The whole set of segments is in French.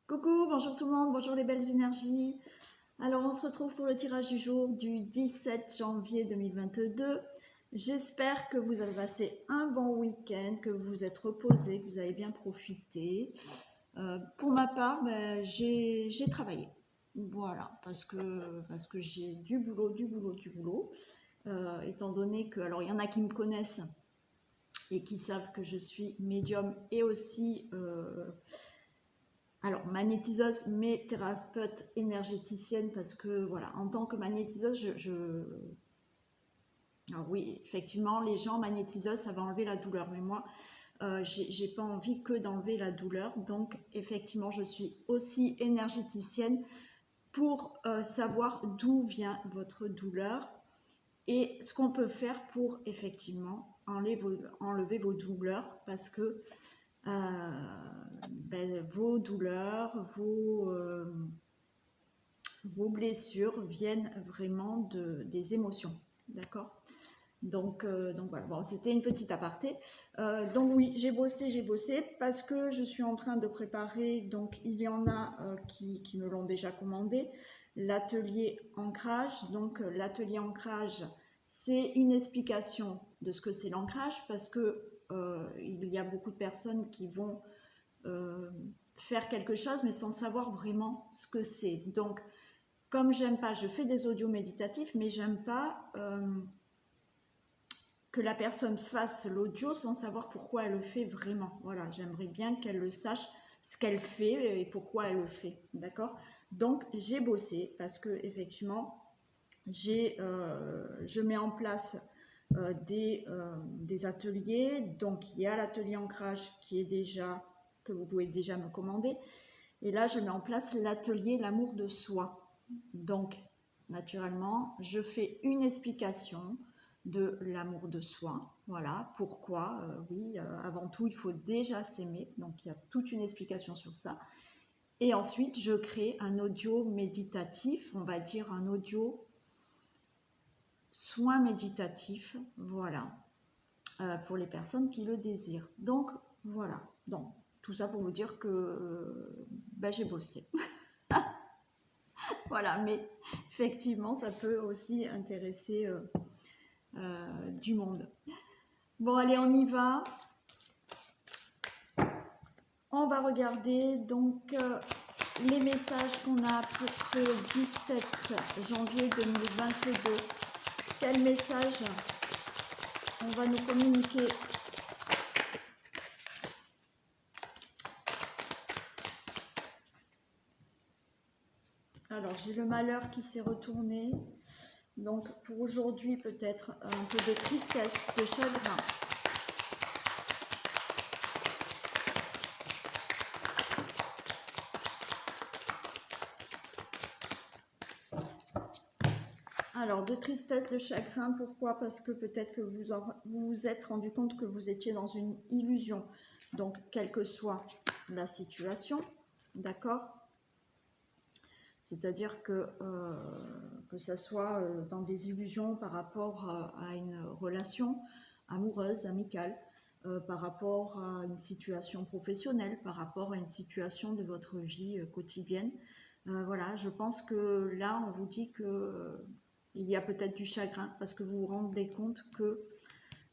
Coucou, bonjour tout le monde, bonjour les belles énergies. Alors on se retrouve pour le tirage du jour du 17 janvier 2022. J'espère que vous avez passé un bon week-end, que vous vous êtes reposé, que vous avez bien profité. Pour ma part, j'ai travaillé. Voilà, parce que j'ai du boulot. Étant donné que, alors il y en a qui me connaissent et qui savent que je suis médium et aussi alors, magnétiseuse, mais thérapeute énergéticienne, parce que, voilà, en tant que magnétiseuse, Alors oui, effectivement, les gens magnétiseuses, ça va enlever la douleur, mais moi, j'ai pas envie que d'enlever la douleur, donc, effectivement, je suis aussi énergéticienne pour savoir d'où vient votre douleur et ce qu'on peut faire pour, effectivement, enlever vos douleurs, parce que vos douleurs, vos blessures viennent vraiment des émotions, d'accord. Donc voilà, bon, c'était une petite aparté. Donc oui, j'ai bossé parce que je suis en train de préparer, donc il y en a qui me l'ont déjà commandé, l'atelier ancrage. Donc l'atelier ancrage, c'est une explication de ce que c'est l'ancrage, parce que il y a beaucoup de personnes qui vont euh, faire quelque chose mais sans savoir vraiment ce que c'est. Donc comme j'aime pas, je fais des audios méditatifs, mais j'aime pas que la personne fasse l'audio sans savoir pourquoi elle le fait vraiment. Voilà, j'aimerais bien qu'elle le sache, ce qu'elle fait et pourquoi elle le fait, d'accord. Donc j'ai bossé parce que effectivement je mets en place des ateliers. Donc il y a l'atelier ancrage qui est déjà, que vous pouvez déjà me commander, et là je mets en place l'atelier l'amour de soi. Donc, naturellement, je fais une explication de l'amour de soi. Voilà, pourquoi, oui, avant tout, il faut déjà s'aimer. Donc, il y a toute une explication sur ça. Et ensuite, je crée un audio méditatif, on va dire un audio soin méditatif, voilà, pour les personnes qui le désirent. Donc, voilà. Donc, tout ça pour vous dire que j'ai bossé. Voilà, mais effectivement, ça peut aussi intéresser du monde. Bon, allez, on y va. On va regarder donc les messages qu'on a pour ce 17 janvier 2022. Quel message on va nous communiquer? Alors, j'ai le malheur qui s'est retourné. Donc, pour aujourd'hui, peut-être un peu de tristesse, de chagrin. Alors, de tristesse, de chagrin, pourquoi? Parce que peut-être que vous vous êtes rendu compte que vous étiez dans une illusion. Donc, quelle que soit la situation, d'accord? C'est-à-dire que ça soit dans des illusions par rapport à une relation amoureuse, amicale, par rapport à une situation professionnelle, par rapport à une situation de votre vie quotidienne. Voilà, je pense que là, on vous dit que il y a peut-être du chagrin parce que vous vous rendez compte que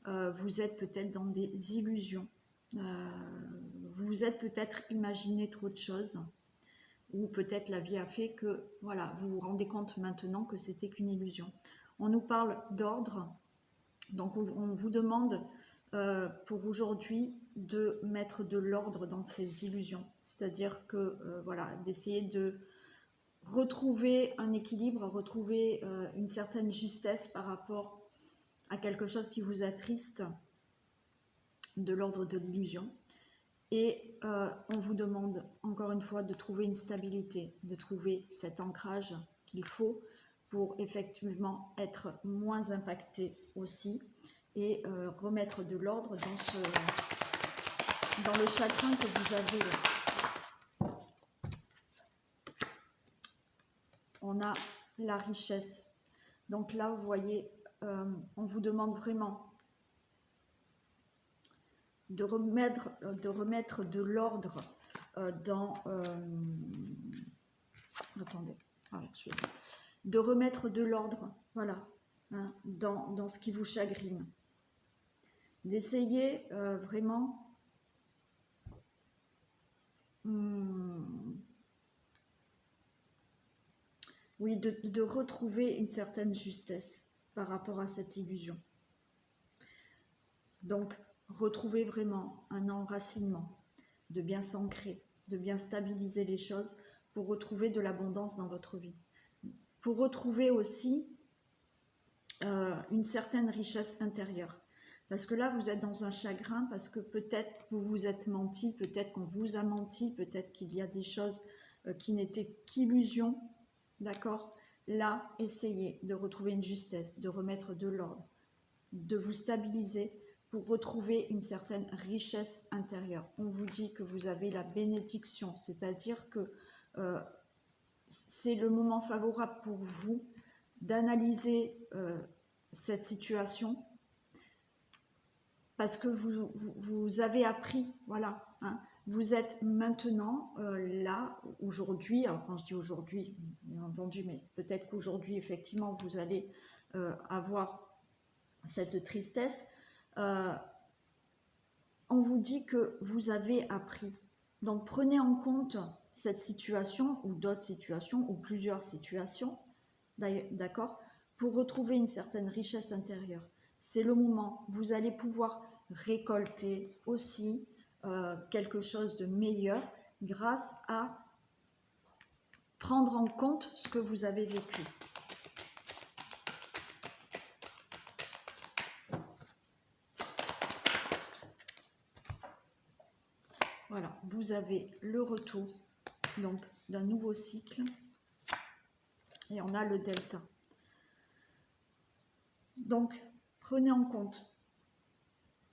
vous êtes peut-être dans des illusions. Vous vous êtes peut-être imaginé trop de choses, ou peut-être la vie a fait que, voilà, vous vous rendez compte maintenant que c'était qu'une illusion. On nous parle d'ordre, donc on vous demande pour aujourd'hui de mettre de l'ordre dans ces illusions, c'est-à-dire que voilà, d'essayer de retrouver un équilibre, retrouver une certaine justesse par rapport à quelque chose qui vous attriste, de l'ordre de l'illusion. Et on vous demande encore une fois de trouver une stabilité, de trouver cet ancrage qu'il faut pour effectivement être moins impacté aussi, et remettre de l'ordre dans le chagrin que vous avez là. On a la richesse. Donc là, vous voyez, on vous demande vraiment de remettre de l'ordre dans attendez, voilà, je fais ça. De remettre de l'ordre, voilà, hein, dans ce qui vous chagrine. D'essayer vraiment oui, de retrouver une certaine justesse par rapport à cette illusion. Donc, retrouver vraiment un enracinement, de bien s'ancrer, de bien stabiliser les choses pour retrouver de l'abondance dans votre vie. Pour retrouver aussi une certaine richesse intérieure. Parce que là, vous êtes dans un chagrin, parce que peut-être vous vous êtes menti, peut-être qu'on vous a menti, peut-être qu'il y a des choses qui n'étaient qu'illusions, d'accord? Là, essayez de retrouver une justesse, de remettre de l'ordre, de vous stabiliser pour retrouver une certaine richesse intérieure. On vous dit que vous avez la bénédiction, c'est-à-dire que c'est le moment favorable pour vous d'analyser cette situation parce que vous avez appris, voilà, hein, vous êtes maintenant là, aujourd'hui, alors quand je dis aujourd'hui, bien entendu, mais peut-être qu'aujourd'hui, effectivement, vous allez avoir cette tristesse, on vous dit que vous avez appris. Donc prenez en compte cette situation ou d'autres situations ou plusieurs situations, d'accord, pour retrouver une certaine richesse intérieure. C'est le moment, vous allez pouvoir récolter aussi quelque chose de meilleur grâce à prendre en compte ce que vous avez vécu. Voilà, vous avez le retour donc d'un nouveau cycle et on a le delta. Donc, prenez en compte,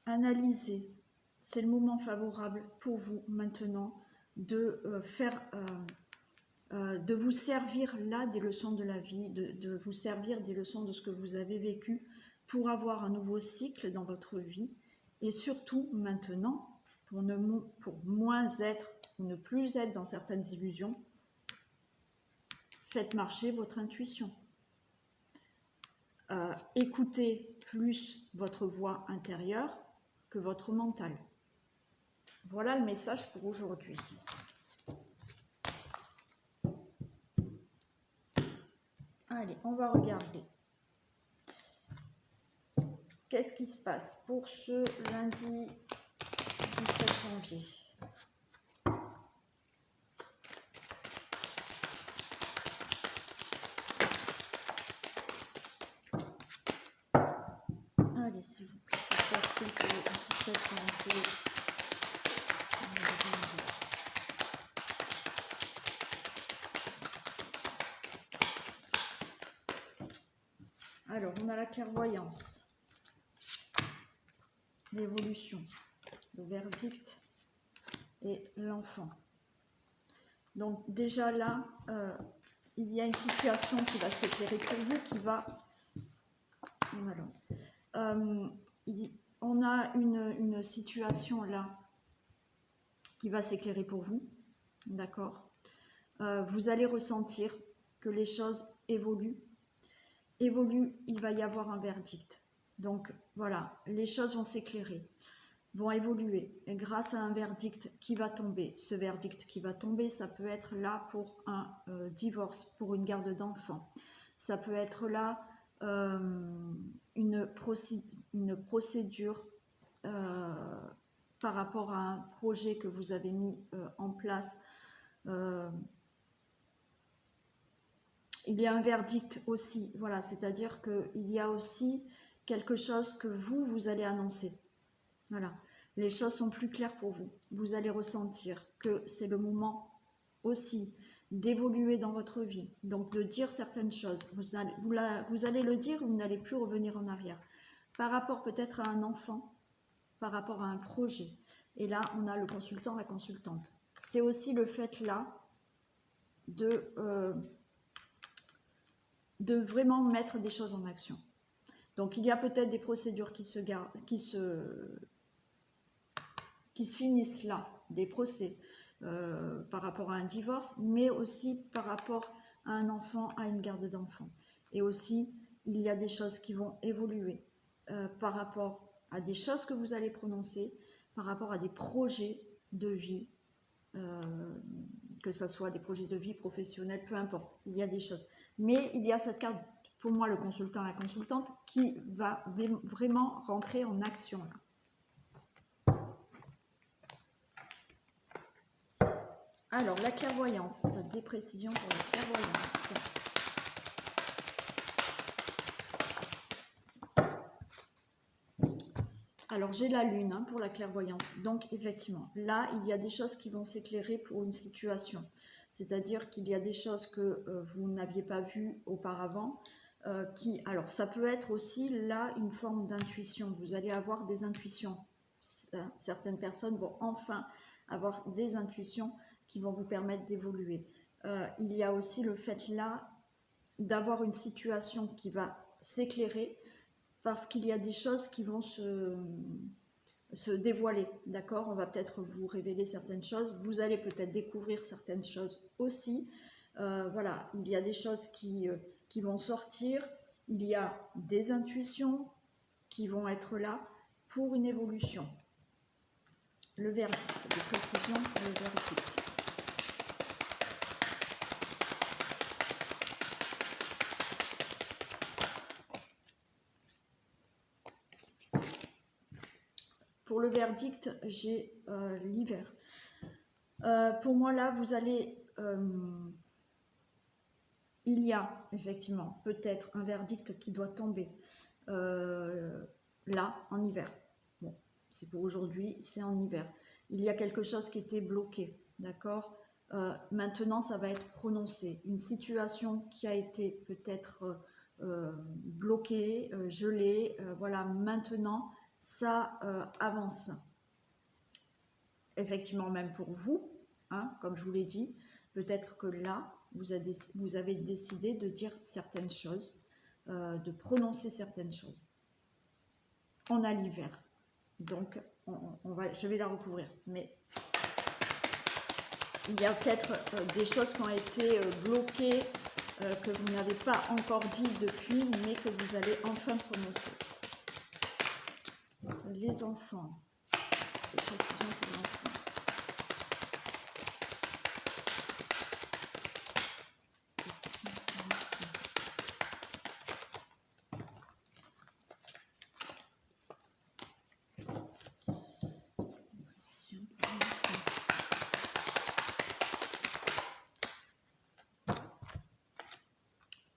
analysez. C'est le moment favorable pour vous maintenant de de vous servir là des leçons de la vie, de vous servir des leçons de ce que vous avez vécu pour avoir un nouveau cycle dans votre vie et surtout maintenant pour moins être ou ne plus être dans certaines illusions, faites marcher votre intuition. Écoutez plus votre voix intérieure que votre mental. Voilà le message pour aujourd'hui. Allez, on va regarder. Qu'est-ce qui se passe pour ce lundi 17 janvier ? Allez, s'il vous plaît, que se passe-t-il pour le 17 janvier ? Alors, on a la clairvoyance, l'évolution, le verdict et l'enfant. Donc déjà là, il y a une situation qui va s'éclairer pour vous, qui va... on a une situation là qui va s'éclairer pour vous, d'accord ? Vous allez ressentir que les choses évoluent, il va y avoir un verdict. Donc voilà, les choses vont s'éclairer, vont évoluer et grâce à un verdict qui va tomber. Ce verdict qui va tomber, ça peut être là pour un divorce, pour une garde d'enfants. Ça peut être là une procédure par rapport à un projet que vous avez mis en place. Il y a un verdict aussi, voilà, c'est-à-dire qu'il y a aussi quelque chose que vous allez annoncer. Voilà, les choses sont plus claires pour vous. Vous allez ressentir que c'est le moment aussi d'évoluer dans votre vie, donc de dire certaines choses. Vous allez le dire, vous n'allez plus revenir en arrière. Par rapport peut-être à un enfant, par rapport à un projet. Et là, on a le consultant, la consultante. C'est aussi le fait là de vraiment mettre des choses en action. Donc il y a peut-être des procédures qui se finissent là, des procès, par rapport à un divorce, mais aussi par rapport à un enfant, à une garde d'enfant. Et aussi, il y a des choses qui vont évoluer par rapport à des choses que vous allez prononcer, par rapport à des projets de vie, que ce soit des projets de vie professionnels, peu importe, il y a des choses. Mais il y a cette carte, pour moi, le consultant, la consultante, qui va vraiment rentrer en action là. Alors, la clairvoyance, des précisions pour la clairvoyance. Alors, j'ai la lune hein, pour la clairvoyance. Donc, effectivement, là, il y a des choses qui vont s'éclairer pour une situation. C'est-à-dire qu'il y a des choses que vous n'aviez pas vues auparavant. Alors, ça peut être aussi, là, une forme d'intuition. Vous allez avoir des intuitions. Certaines personnes vont enfin avoir des intuitions qui vont vous permettre d'évoluer. Il y a aussi le fait, là, d'avoir une situation qui va s'éclairer, parce qu'il y a des choses qui vont se dévoiler, d'accord? On va peut-être vous révéler certaines choses, vous allez peut-être découvrir certaines choses aussi. Voilà, il y a des choses qui vont sortir, il y a des intuitions qui vont être là pour une évolution. Le verdict, des précisions pour le verdict. Pour le verdict, j'ai l'hiver. Pour moi, là, vous allez... il y a effectivement peut-être un verdict qui doit tomber là, en hiver. Bon, c'est pour aujourd'hui, c'est en hiver. Il y a quelque chose qui était bloqué, d'accord? Maintenant, ça va être prononcé. Une situation qui a été peut-être bloquée, gelée, voilà, maintenant, ça avance. Effectivement, même pour vous, hein, comme je vous l'ai dit, peut-être que là, vous avez décidé de dire certaines choses, de prononcer certaines choses. On a l'hiver, donc je vais la recouvrir, mais il y a peut-être des choses qui ont été bloquées, que vous n'avez pas encore dit depuis, mais que vous allez enfin prononcer. Les enfants, des précisions pour l'enfant.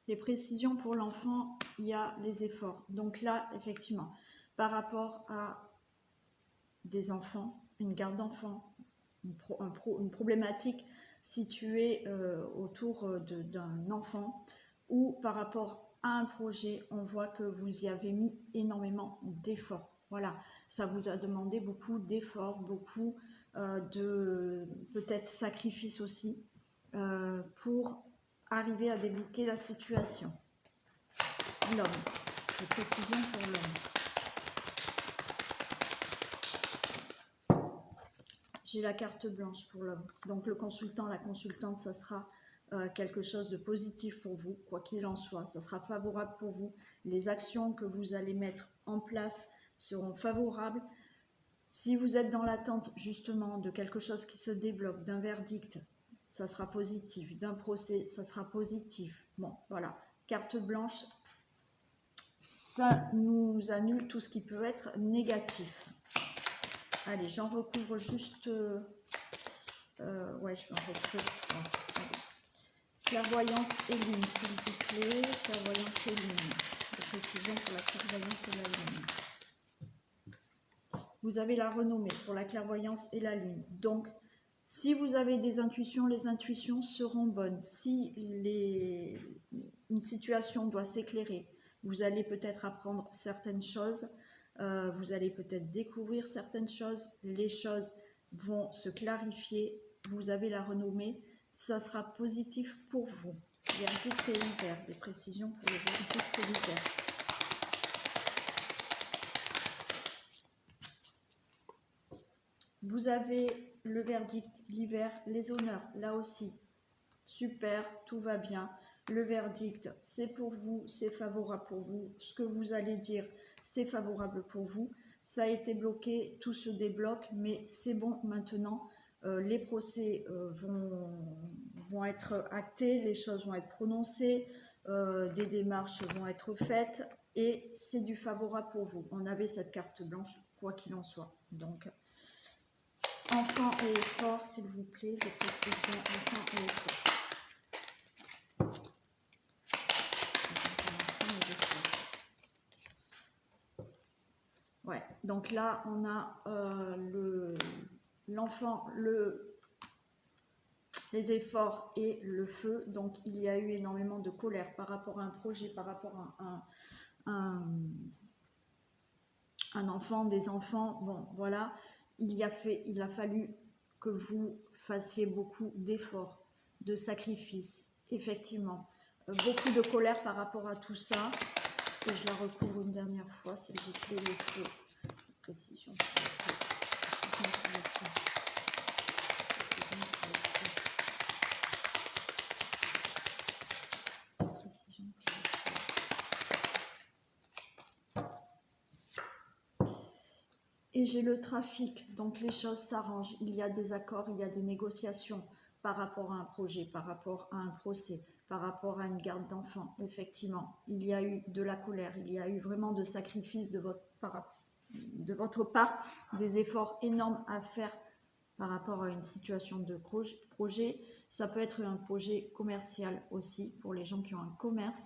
Les précisions pour l'enfant, il y a les efforts. Donc là, effectivement, par rapport à des enfants, une garde d'enfants, une problématique située autour d'un enfant, ou par rapport à un projet, on voit que vous y avez mis énormément d'efforts. Voilà, ça vous a demandé beaucoup d'efforts, beaucoup de peut-être sacrifices aussi, pour arriver à débloquer la situation. L'homme, les précisions pour l'homme. J'ai la carte blanche pour l'homme. Donc le consultant, la consultante, ça sera quelque chose de positif pour vous, quoi qu'il en soit. Ça sera favorable pour vous. Les actions que vous allez mettre en place seront favorables. Si vous êtes dans l'attente justement de quelque chose qui se débloque, d'un verdict, ça sera positif. D'un procès, ça sera positif. Bon, voilà. Carte blanche, ça nous annule tout ce qui peut être négatif. Allez, j'en recouvre juste... ouais, je vais en recouvrir 3. Clairvoyance et lune, s'il vous plaît. Clairvoyance et lune. De précision pour la clairvoyance et la lune. Vous avez la renommée pour la clairvoyance et la lune. Donc, si vous avez des intuitions, les intuitions seront bonnes. Si une situation doit s'éclairer, vous allez peut-être apprendre certaines choses, vous allez peut-être découvrir certaines choses, les choses vont se clarifier, vous avez la renommée, ça sera positif pour vous. Verdict et hiver, des précisions pour le verdict et l'hiver. Vous avez le verdict, l'hiver, les honneurs, là aussi. Super, tout va bien. Le verdict, c'est pour vous, c'est favorable pour vous. Ce que vous allez dire, c'est favorable pour vous. Ça a été bloqué, tout se débloque, mais c'est bon maintenant. Les procès vont être actés, les choses vont être prononcées, des démarches vont être faites et c'est du favorable pour vous. On avait cette carte blanche, quoi qu'il en soit. Donc, enfant et effort, s'il vous plaît, des précisions, enfant et effort. Ouais, donc là, on a l'enfant, les efforts et le feu. Donc, il y a eu énormément de colère par rapport à un projet, par rapport à un enfant, des enfants. Bon, voilà, il a fallu que vous fassiez beaucoup d'efforts, de sacrifices, effectivement. Beaucoup de colère par rapport à tout ça. Et je la recouvre une dernière fois, s'il vous plaît, le feu. Précision. Et j'ai le trafic, donc les choses s'arrangent. Il y a des accords, il y a des négociations par rapport à un projet, par rapport à un procès, par rapport à une garde d'enfants. Effectivement, il y a eu de la colère, il y a eu vraiment de sacrifices de votre part, des efforts énormes à faire par rapport à une situation de projet. Ça peut être un projet commercial aussi pour les gens qui ont un commerce,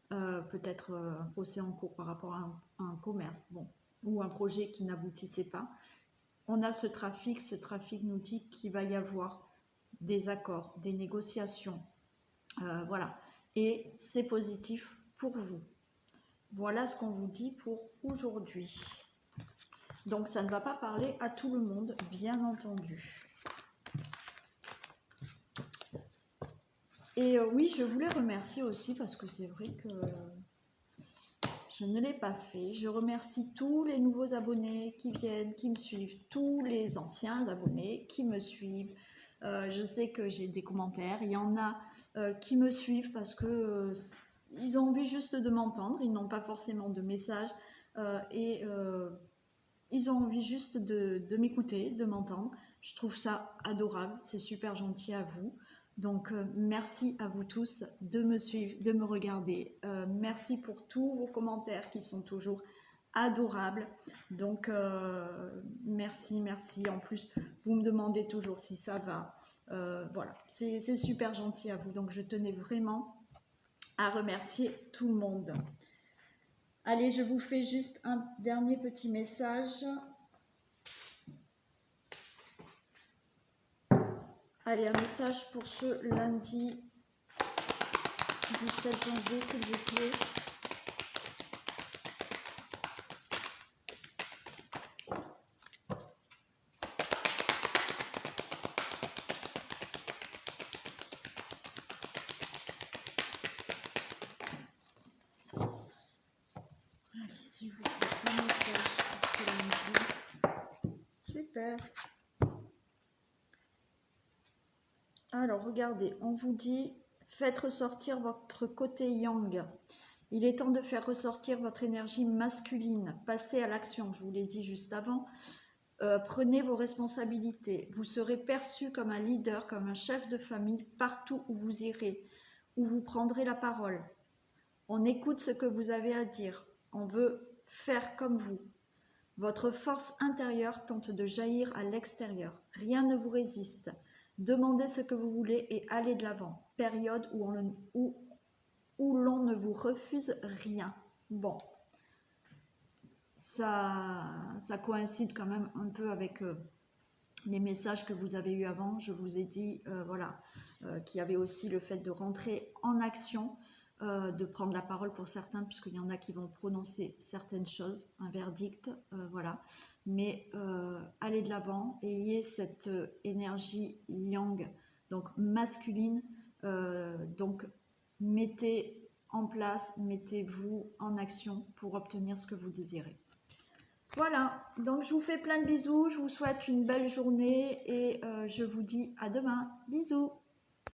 peut-être un procès en cours par rapport à un commerce, bon, ou un projet qui n'aboutissait pas. On a ce trafic nous dit qu'il va y avoir des accords, des négociations, voilà, et c'est positif pour vous. Voilà ce qu'on vous dit pour aujourd'hui. Donc ça ne va pas parler à tout le monde, bien entendu. Et oui, je voulais remercier aussi, parce que c'est vrai que je ne l'ai pas fait. Je remercie tous les nouveaux abonnés qui viennent, qui me suivent, tous les anciens abonnés qui me suivent. Je sais que j'ai des commentaires. Il y en a qui me suivent parce que ils ont envie juste de m'entendre. Ils n'ont pas forcément de message. Ils ont envie juste de m'écouter, de m'entendre. Je trouve ça adorable. C'est super gentil à vous. Donc, merci à vous tous de me suivre, de me regarder. Merci pour tous vos commentaires qui sont toujours adorables. Donc, merci, merci. En plus, vous me demandez toujours si ça va. Voilà, c'est super gentil à vous. Donc, je tenais vraiment à remercier tout le monde. Allez, je vous fais juste un dernier petit message. Allez, un message pour ce lundi 17 janvier, s'il vous plaît. Allez, s'il vous plaît, un message pour ce lundi. Super. Alors, regardez, on vous dit, faites ressortir votre côté yang. Il est temps de faire ressortir votre énergie masculine. Passez à l'action, je vous l'ai dit juste avant. Prenez vos responsabilités. Vous serez perçu comme un leader, comme un chef de famille partout où vous irez, où vous prendrez la parole. On écoute ce que vous avez à dire. On veut faire comme vous. Votre force intérieure tente de jaillir à l'extérieur. Rien ne vous résiste. Demandez ce que vous voulez et allez de l'avant. Période où l'on ne vous refuse rien. Bon, ça coïncide quand même un peu avec les messages que vous avez eus avant. Je vous ai dit voilà, qu'il y avait aussi le fait de rentrer en action, de prendre la parole pour certains, puisqu'il y en a qui vont prononcer certaines choses, un verdict, voilà. Mais allez de l'avant, ayez cette énergie yang, donc masculine, donc mettez en place, mettez-vous en action pour obtenir ce que vous désirez. Voilà, donc je vous fais plein de bisous, je vous souhaite une belle journée et je vous dis à demain. Bisous.